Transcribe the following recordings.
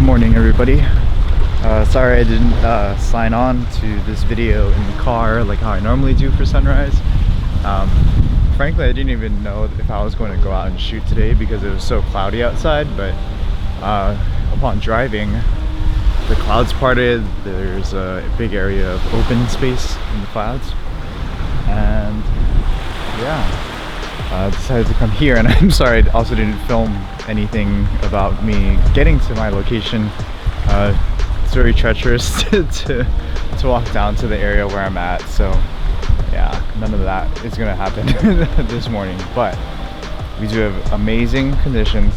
morning, everybody. Sorry I didn't sign on to this video in the car like how I normally do for sunrise. Frankly, I didn't even know if I was going to go out and shoot today because it was so cloudy outside, but upon driving, the clouds parted, there's a big area of open space in the clouds, and yeah, I decided to come here. And I'm sorry, I also didn't film anything about me getting to my location. It's very treacherous to walk down to the area where I'm at, so yeah, none of that is gonna happen this morning. But we do have amazing conditions,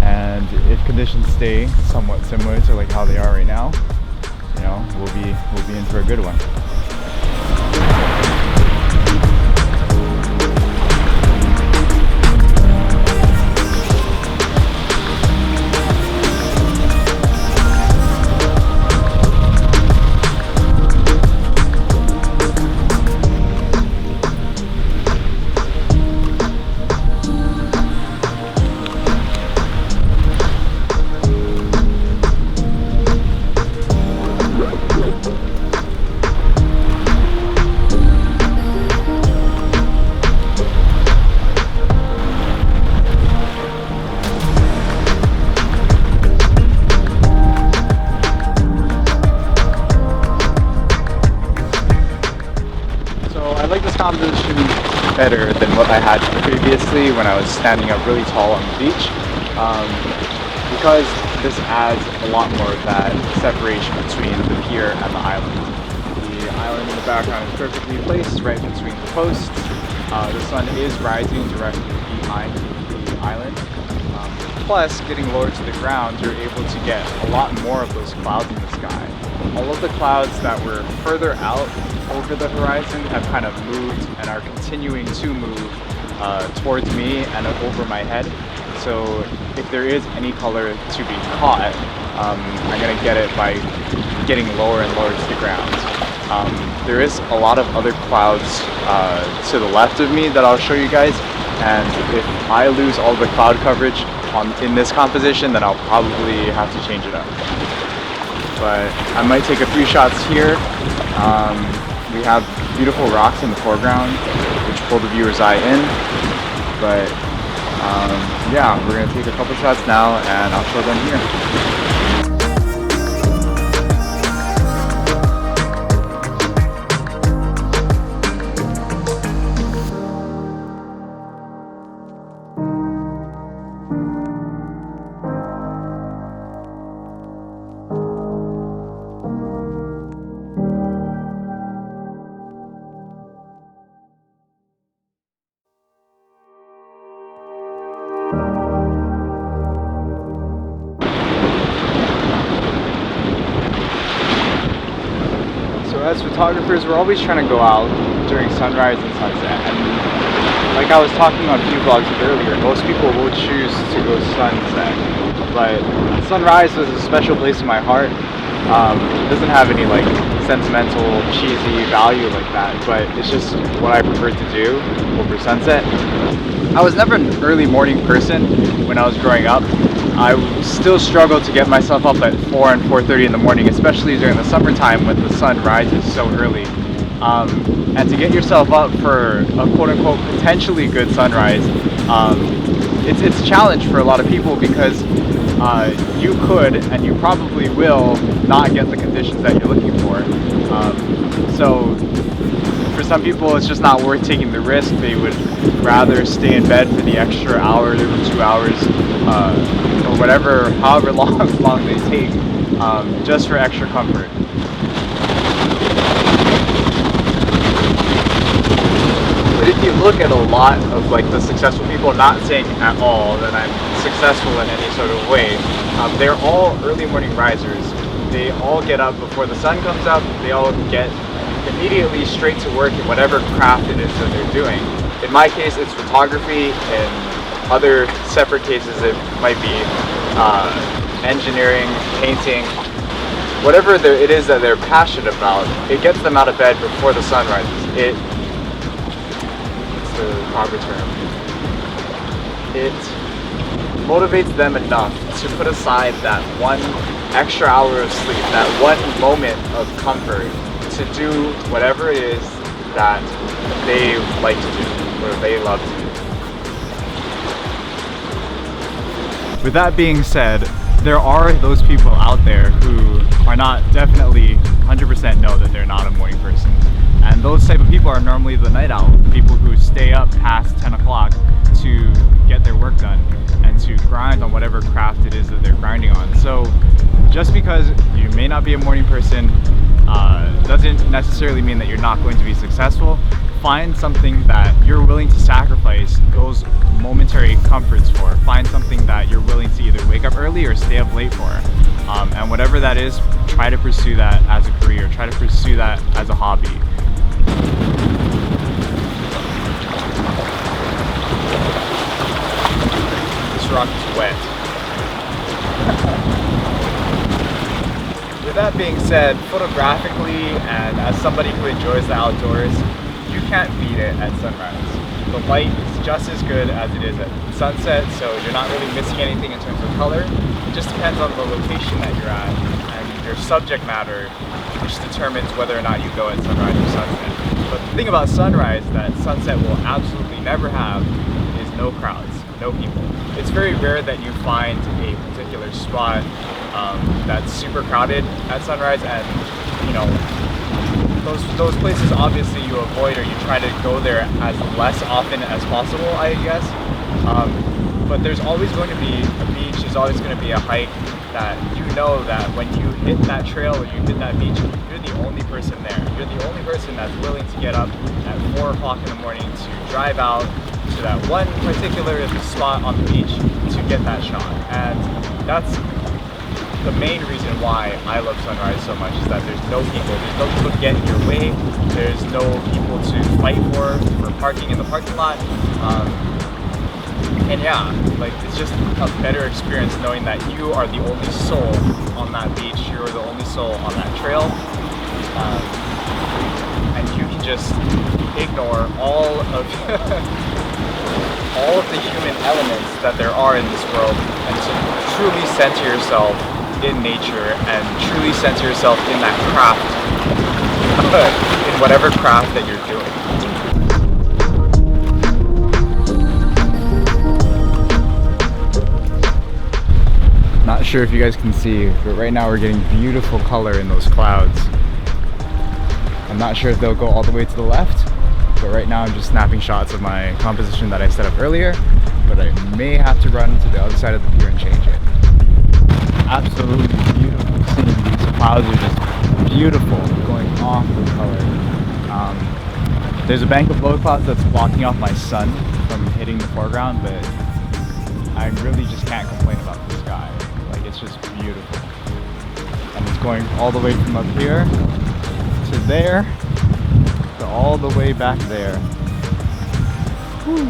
and if conditions stay somewhat similar to like how they are right now, you know, we'll be in for a good one. Composition better than what I had previously when I was standing up really tall on the beach, because this adds a lot more of that separation between the pier and the island. The island in the background is perfectly placed right between the posts. The sun is rising directly behind the island. Plus, getting lower to the ground, you're able to get a lot more of those clouds in the sky. All of the clouds that were further out over the horizon have kind of moved and are continuing to move towards me and over my head. So if there is any color to be caught, I'm going to get it by getting lower and lower to the ground. There is a lot of other clouds to the left of me that I'll show you guys, and if I lose all the cloud coverage in this composition, then I'll probably have to change it up. But I might take a few shots here. We have beautiful rocks in the foreground, which pull the viewer's eye in. But yeah, we're gonna take a couple shots now, and I'll show them here. As photographers, we're always trying to go out during sunrise and sunset, and like I was talking on a few vlogs earlier, most people will choose to go sunset, but sunrise is a special place in my heart. It doesn't have any like sentimental, cheesy value like that, but it's just what I prefer to do over sunset. I was never an early morning person when I was growing up. I still struggle to get myself up at 4 and 4:30 in the morning, especially during the summertime when the sun rises so early. And to get yourself up for a quote-unquote potentially good sunrise, it's a challenge for a lot of people, because you could, and you probably will, not get the conditions that you're looking for. So for some people, it's just not worth taking the risk. They would rather stay in bed for the extra hour or 2 hours, or whatever, however long they take, just for extra comfort. But if you look at a lot of like the successful people, I'm not saying at all that I'm successful in any sort of way, they're all early morning risers. They all get up before the sun comes up. They all get immediately straight to work in whatever craft it is that they're doing. In my case, it's photography. In other separate cases, it might be engineering, painting, whatever it is that they're passionate about. It gets them out of bed before the sun rises. It's the proper term. It motivates them enough to put aside that one extra hour of sleep, that one moment of comfort to do whatever it is that they like to do or they love to do. With that being said, there are those people out there who are not definitely 100% know that they're not a morning person. And those type of people are normally the night owl, people who stay up past 10 o'clock to get their work done and to grind on whatever craft it is that they're grinding on. So just because you may not be a morning person doesn't necessarily mean that you're not going to be successful. Find something that you're willing to sacrifice those momentary comforts for. Find something that you're willing to either wake up early or stay up late for. And whatever that is, try to pursue that as a career. Try to pursue that as a hobby. This rock is wet. With that being said, photographically and as somebody who enjoys the outdoors, you can't beat it at sunrise. The light is just as good as it is at sunset, so you're not really missing anything in terms of color. It just depends on the location that you're at and your subject matter, which determines whether or not you go at sunrise or sunset. But the thing about sunrise that sunset will absolutely never have is no crowds, no people. It's very rare that you find a particular spot that's super crowded at sunrise, and you know, those places obviously you avoid or you try to go there as less often as possible, I guess. But there's always going to be a beach, there's always going to be a hike that you know that when you hit that trail or you hit that beach, you're the only person there. You're the only person that's willing to get up at 4 o'clock in the morning to drive out to that one particular spot on the beach to get that shot. And that's the main reason why I love sunrise so much, is that there's no people. There's no people to get in your way. There's no people to fight for parking in the parking lot. And yeah, like, it's just a better experience knowing that you are the only soul on that beach. You're the only soul on that trail. And you can just ignore all of all of the human elements that there are in this world, and to truly center yourself in nature and truly center yourself in that craft, in whatever craft that you're doing. Not sure if you guys can see, but right now we're getting beautiful color in those clouds. I'm not sure if they'll go all the way to the left, but right now I'm just snapping shots of my composition that I set up earlier, but I may have to run to the other side of the pier and change it. Absolutely beautiful scene. These clouds are just beautiful, going off with color. There's a bank of low clouds that's blocking off my sun from hitting the foreground, but I really just can't complain about the sky. Like, it's just beautiful. And it's going all the way from up here to there to all the way back there. Whew.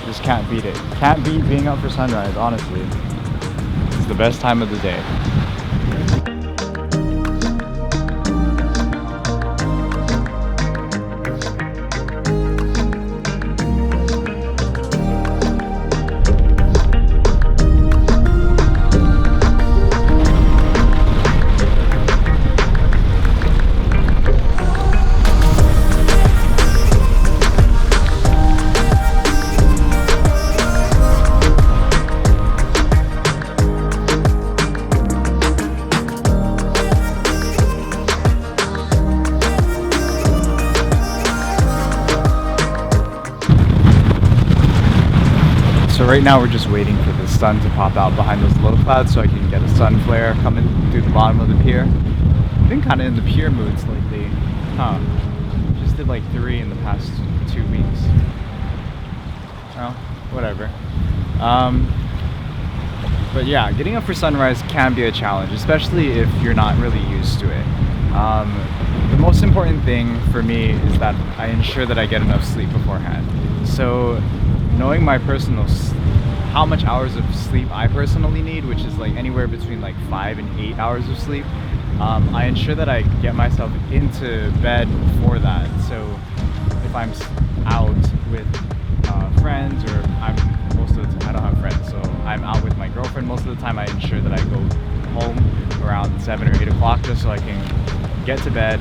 Just can't beat it. Can't beat being up for sunrise, honestly. It's the best time of the day. So right now we're just waiting for the sun to pop out behind those low clouds so I can get a sun flare coming through the bottom of the pier. I've been kind of in the pier moods lately. Just did like 3 in the past 2 weeks. Well, whatever. But yeah, getting up for sunrise can be a challenge, especially if you're not really used to it. The most important thing for me is that I ensure that I get enough sleep beforehand. So knowing my how much hours of sleep I personally need, which is like anywhere between like 5 and 8 hours of sleep, I ensure that I get myself into bed before that. So if I'm out with friends, or most of the time I don't have friends, so I'm out with my girlfriend most of the time, I ensure that I go home around 7 or 8 o'clock just so I can get to bed,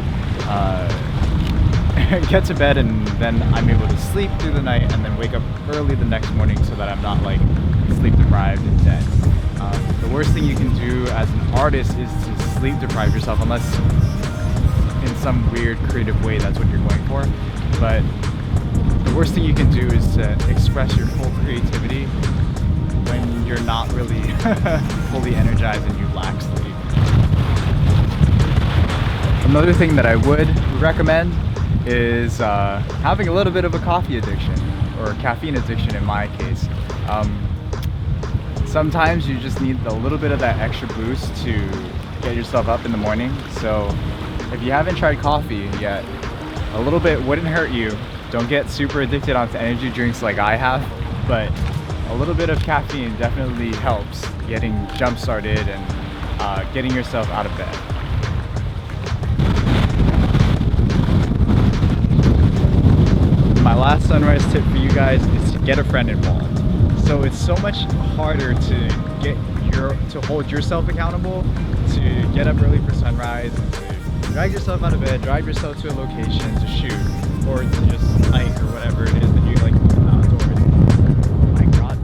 and then I'm able to sleep through the night and then wake up early the next morning so that I'm not like sleep deprived and dead. The worst thing you can do as an artist is to sleep deprive yourself, unless in some weird creative way that's what you're going for. But the worst thing you can do is to express your full creativity when you're not really fully energized and you lack sleep. Another thing that I would recommend is having a little bit of a coffee addiction, or caffeine addiction in my case. Sometimes you just need a little bit of that extra boost to get yourself up in the morning. So if you haven't tried coffee yet, a little bit wouldn't hurt you. Don't get super addicted onto energy drinks like I have, but a little bit of caffeine definitely helps getting jump started and getting yourself out of bed. My last sunrise tip for you guys is to get a friend involved. So it's so much harder to hold yourself accountable, to get up early for sunrise, and to drag yourself out of bed, drive yourself to a location to shoot, or to just hike or whatever it is that you like to do outdoors. Oh my god,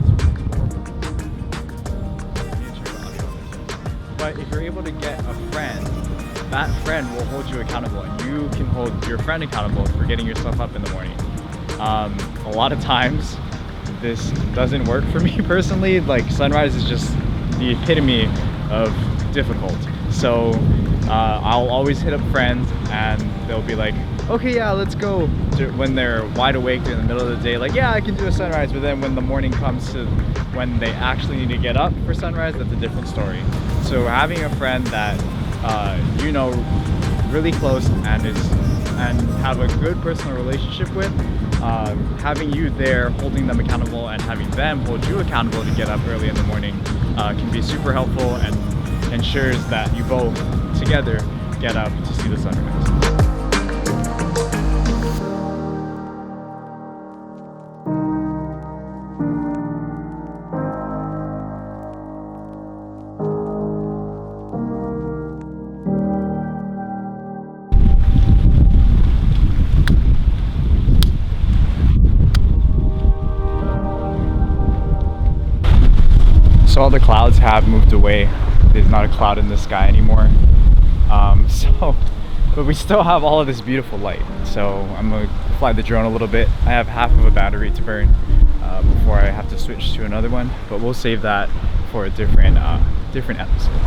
but if you're able to get a friend, that friend will hold you accountable, and you can hold your friend accountable for getting yourself up in the morning. A lot of times this doesn't work for me personally. Like, sunrise is just the epitome of difficult. So I'll always hit up friends and they'll be like, okay, yeah, let's go, when they're wide awake in the middle of the day, like, yeah, I can do a sunrise. But then when the morning comes to when they actually need to get up for sunrise, that's a different story. So having a friend that you know, really close and have a good personal relationship with, having you there holding them accountable and having them hold you accountable to get up early in the morning can be super helpful and ensures that you both together get up to see the sunrise. So all the clouds have moved away. There's not a cloud in the sky anymore. But we still have all of this beautiful light. So I'm gonna fly the drone a little bit. I have half of a battery to burn before I have to switch to another one. But we'll save that for a different episode.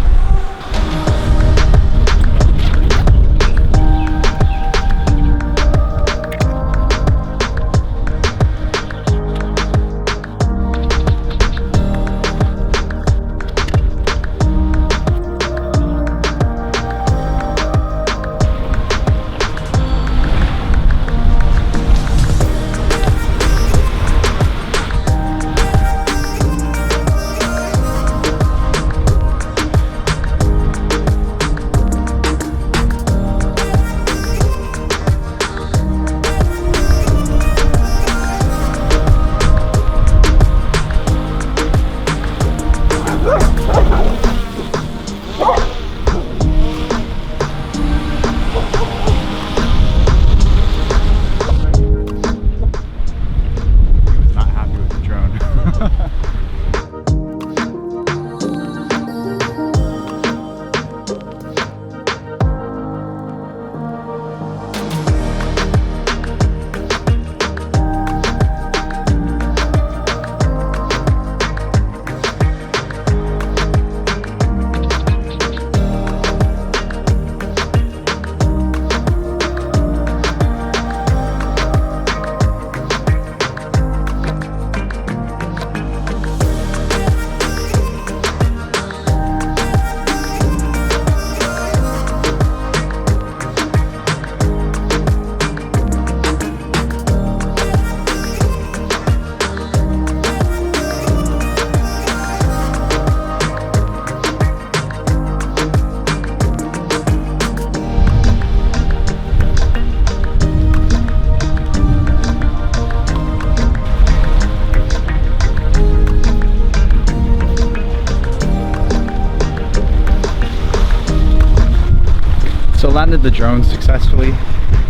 landed the drone successfully.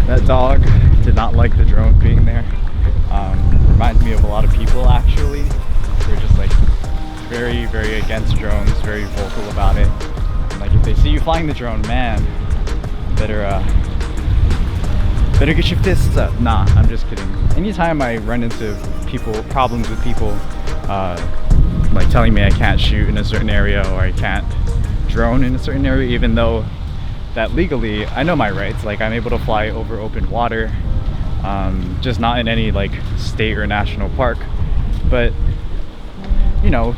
That dog did not like the drone being there. Reminds me of a lot of people actually. They're just like very, very against drones, very vocal about it. And like if they see you flying the drone, man, better get your fists up. Nah, I'm just kidding. Anytime I run into problems with people, like telling me I can't shoot in a certain area or I can't drone in a certain area, even though that legally I know my rights, like I'm able to fly over open water, just not in any like state or national park. But you know,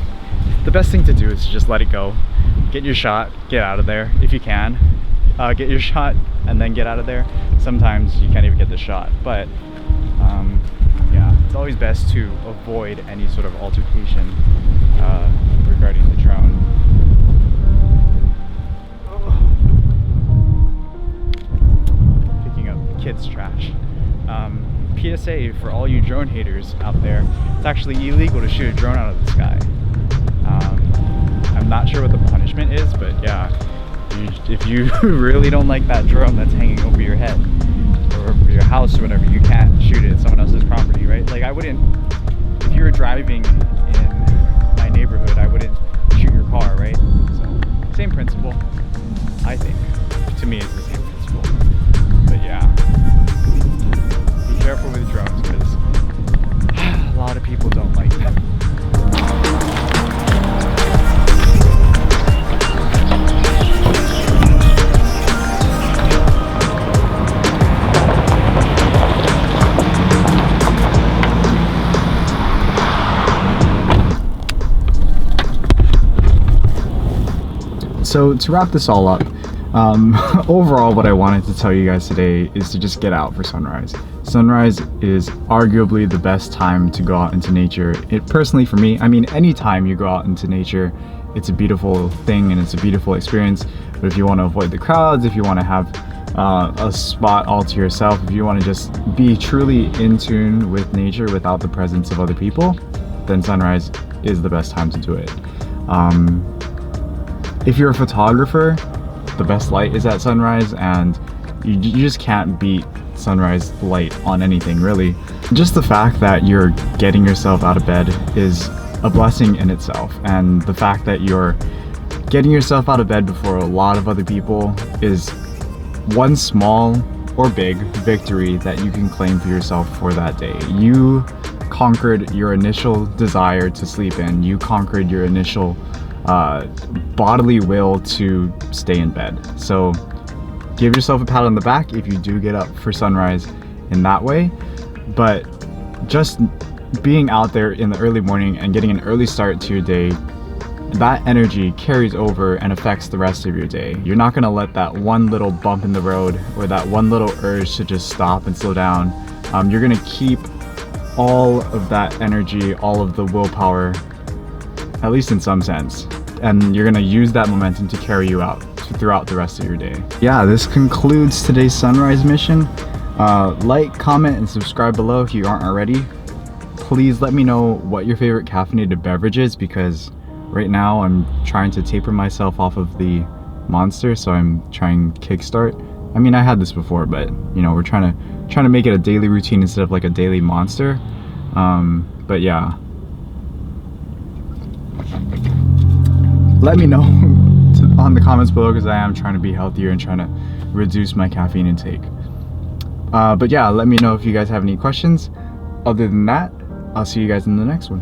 the best thing to do is to just let it go, get your shot, get out of there if you can. Get your shot and then get out of there. Sometimes you can't even get the shot, but yeah, it's always best to avoid any sort of altercation regarding the drone. Picking up kids' trash. PSA for all you drone haters out there, it's actually illegal to shoot a drone out of the sky. I'm not sure what the punishment is, but yeah, if you really don't like that drone that's hanging over your head or over your house or whatever, you can't shoot it at someone else's property, right? Like I wouldn't, if you were driving in my neighborhood, I wouldn't shoot your car, right? So same principle, I think. To me, it's the same principle. But yeah, be careful with drones because a lot of people don't like them. So to wrap this all up, overall what I wanted to tell you guys today is to just get out for sunrise. Sunrise is arguably the best time to go out into nature. It personally for me, I mean anytime you go out into nature, it's a beautiful thing and it's a beautiful experience. But if you want to avoid the crowds, if you want to have a spot all to yourself, if you want to just be truly in tune with nature without the presence of other people, then sunrise is the best time to do it. If you're a photographer, the best light is at sunrise, and you just can't beat sunrise light on anything really. Just the fact that you're getting yourself out of bed is a blessing in itself, and the fact that you're getting yourself out of bed before a lot of other people is one small or big victory that you can claim for yourself for that day. You conquered your initial desire to sleep in. You conquered your initial bodily will to stay in bed. So give yourself a pat on the back if you do get up for sunrise in that way. But just being out there in the early morning and getting an early start to your day, that energy carries over and affects the rest of your day. You're not going to let that one little bump in the road or that one little urge to just stop and slow down. You're going to keep all of that energy, all of the willpower, at least in some sense, and you're gonna use that momentum to carry you out throughout the rest of your day. Yeah, this concludes today's sunrise mission. Like, comment, and subscribe below if you aren't already. Please let me know what your favorite caffeinated beverage is, because right now I'm trying to taper myself off of the Monster, so I'm trying Kickstart. I mean, I had this before, but you know, we're trying to make it a daily routine instead of like a daily monster. But yeah, let me know on the comments below, because I am trying to be healthier and trying to reduce my caffeine intake. But yeah, let me know if you guys have any questions. Other than that, I'll see you guys in the next one.